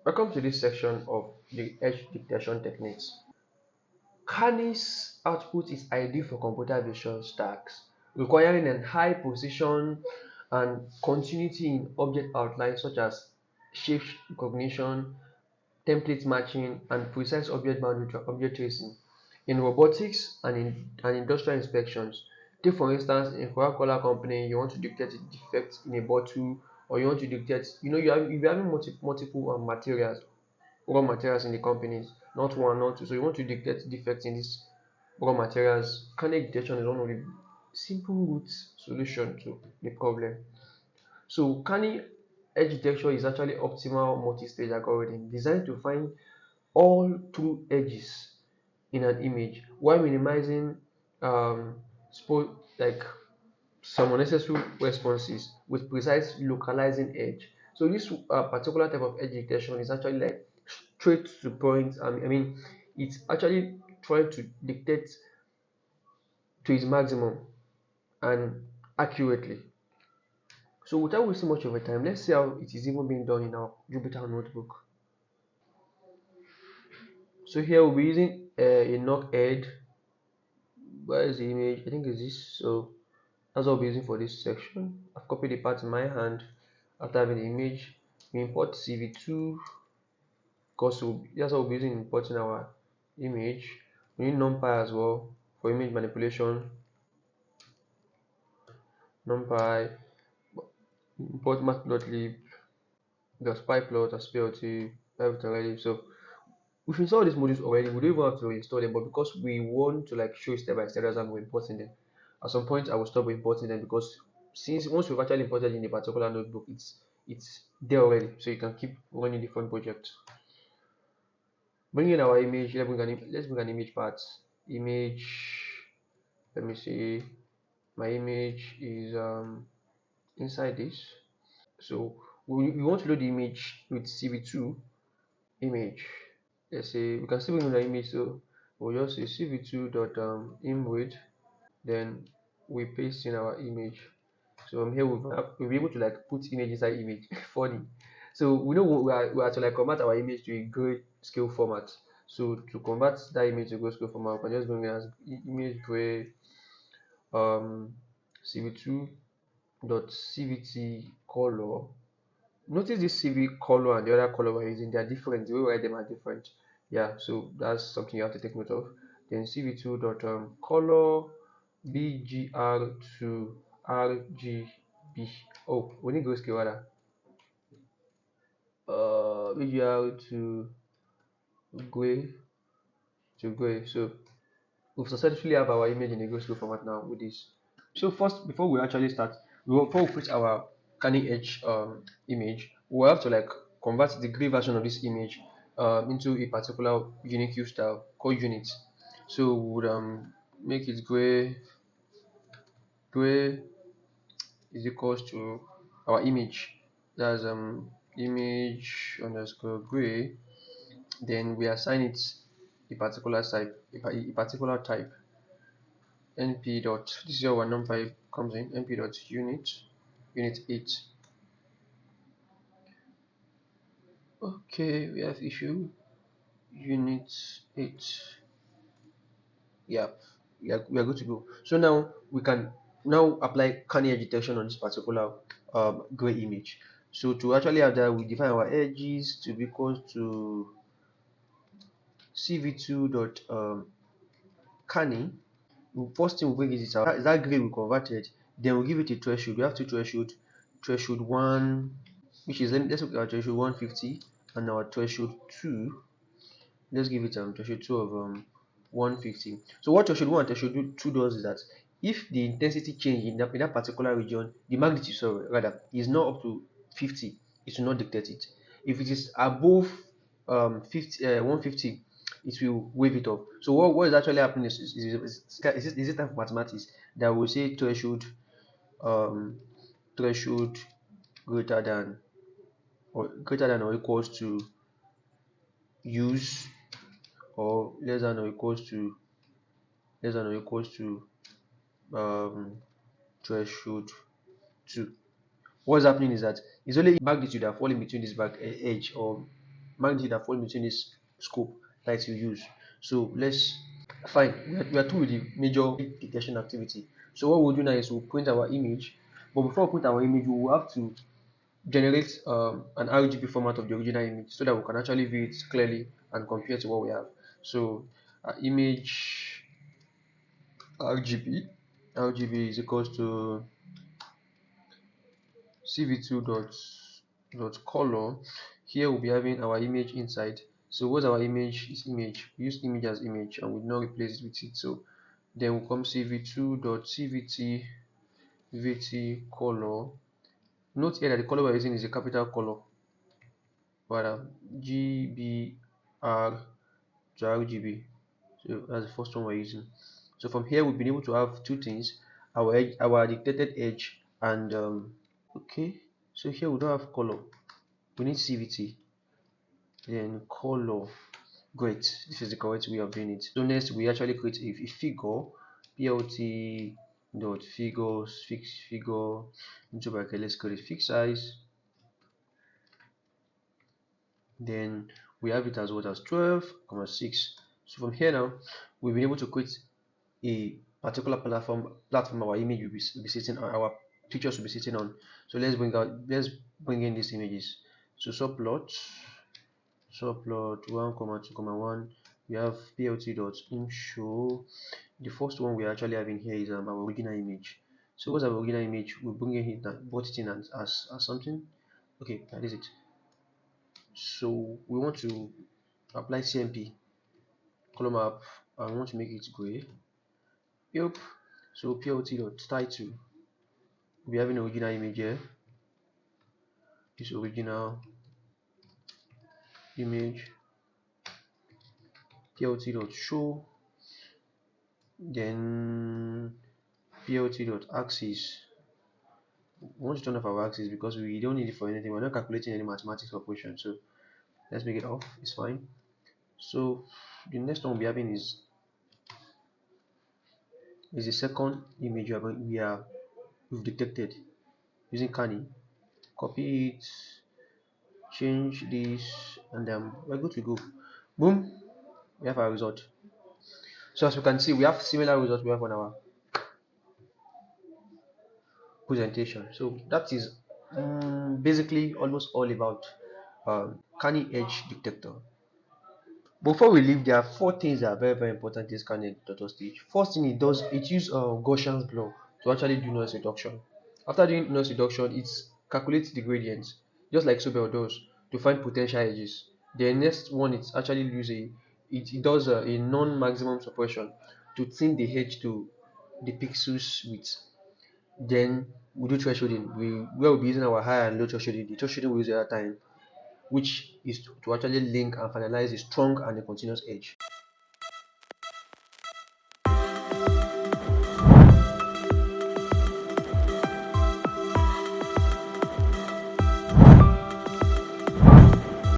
Welcome to this section of the edge detection techniques. Canny's output is ideal for computer vision stacks, requiring a high precision and continuity in object outlines such as shape recognition, template matching, and precise object tracing. In robotics and industrial inspections, take for instance in Coca-Cola company, you want to detect a defect in a bottle, or you want to detect, you're having multiple materials, raw materials in the companies, not one, not two. So you want to detect defects in these raw materials. Canny detection is one of the simple root solution to the problem. So Canny Edge Detection is actually optimal multi-stage algorithm designed to find all true edges in an image while minimizing like some unnecessary responses with precise localizing edge. So this particular type of edge detection is actually like straight to point. I mean, it's actually trying to dictate to its maximum and accurately. So without wasting much of our time, let's see how it is even being done in our Jupyter notebook. So here we'll be using a knock head. Where is the image? I think it's this. So that's what we'll be using for this section. I've copied the part in my hand after having the image. We import CV2 because that's what we'll be using in importing our image. We need numpy as well for image manipulation. Numpy, import matplotlib, there's pyplot, there's plt, everything already. So we've installed these modules already. We don't even have to install them, but because we want to like show step by step as I'm importing them, at some point I will stop importing them because since once we've actually imported in a particular notebook, it's there already, so you can keep running different projects. Bring in our image. Let's bring an image part. Image. Let me see. My image is inside this. So we want to load the image with CV2 image. Let's say we can still bring in the image. So we'll just say CV2 dot image. Then we paste in our image. So from here we'll be able to like put image inside image. Funny. So we know we are to like convert our image to a grayscale format. So to convert that image to grayscale format, we can just bring it as image gray cv2 dot cvt color. Notice this cv color and the other color we're using, they are different. The way we write them are different. Yeah, so that's something you have to take note of. Then cv2 dot color bgr to rgb. Oh, we need grayscale rather. BGR gray to gray. So we've successfully have our image in a grayscale format now with this. So first, before we actually start, before we put our Canny Edge image, we have to like convert the gray version of this image into a particular unique hue style called unit. So we would make it gray is equals to our image. That's image underscore gray. Then we assign it a particular type, a particular type. Np dot, this is where our numpy comes in. Np dot unit 8. Okay, we have issue unit 8. Yeah, we are good to go. So now we can now apply Canny Edge detection on this particular gray image. So to actually have that, we define our edges to be equal to cv2 dot Canny. First thing we bring is that gray we converted. Then we give it a threshold. We have two threshold. Threshold 1, which is, let's look at our threshold 150, and our threshold 2. Let's give it threshold 2 of 150. So what threshold 1 and threshold 2 does is that if the intensity change in that particular region, the magnitude, sorry, rather, is not up to 50, it will not detect it. If it is above 150, it will wave it off. So what is actually happening is this type of mathematics that will say um, threshold greater than or equals to use, or less than or equals to threshold 2. What's happening is that it's only magnitude that fall in between this back edge, or magnitude that fall between this scope that you use. So let's fine. We are through with the major detection activity. So what we'll do now is we'll print our image. But before we print our image, we will have to generate an RGB format of the original image so that we can actually view it clearly and compare to what we have. So image RGB is equals to cv2 dot color. Here we'll be having our image inside. So what's our image? Is image. We use image as image and we not replace it with it. So then we'll come cv2 dot cvt vt color. Note here that the color we're using is a capital color, rather GBR to RGB. So that's the first one we're using. So from here we've been able to have two things: our detected edge, and okay. So here we don't have color. We need CVT, then color. Great. This is the correct way of doing it. So next we actually create a figure. PLT dot figures figure into bracket. Let's create fixed size. Then we have it as what as 12,6. So from here now we've been able to create a particular platform our image will be sitting on, our pictures will be sitting on. So let's bring in these images. So subplot 1 comma 2 comma 1, we have plt dot image show. The first one we are actually having here is our original image. So what's our original image? We bring in that brought it in as something. Okay, that is it. So we want to apply CMP color map. I want to make it gray. Yep. So plt dot title, we have an original image here. This original image. Plt dot show. Then plt dot axis. We want to turn off our axis because we don't need it for anything. We're not calculating any mathematics operation. So let's make it off. It's fine. So the next one we'll be having is the second image we've detected using Canny. Copy it, change this, and we're good to go. Boom, we have our result. So as we can see, we have similar results we have on our presentation. So that is basically almost all about Canny Edge Detector. Before we leave, there are four things that are very very important in this Canny Edge Detector stage. First thing it uses Gaussian blur to actually do noise reduction. After doing noise reduction, it calculates the gradients just like Sobel does to find potential edges. The next one, it actually uses it does a non-maximum suppression to thin the edge to the pixels width. Then we do thresholding. We'll be using our high and low thresholding. The thresholding we use at that time, which is to actually link and finalize a strong and a continuous edge.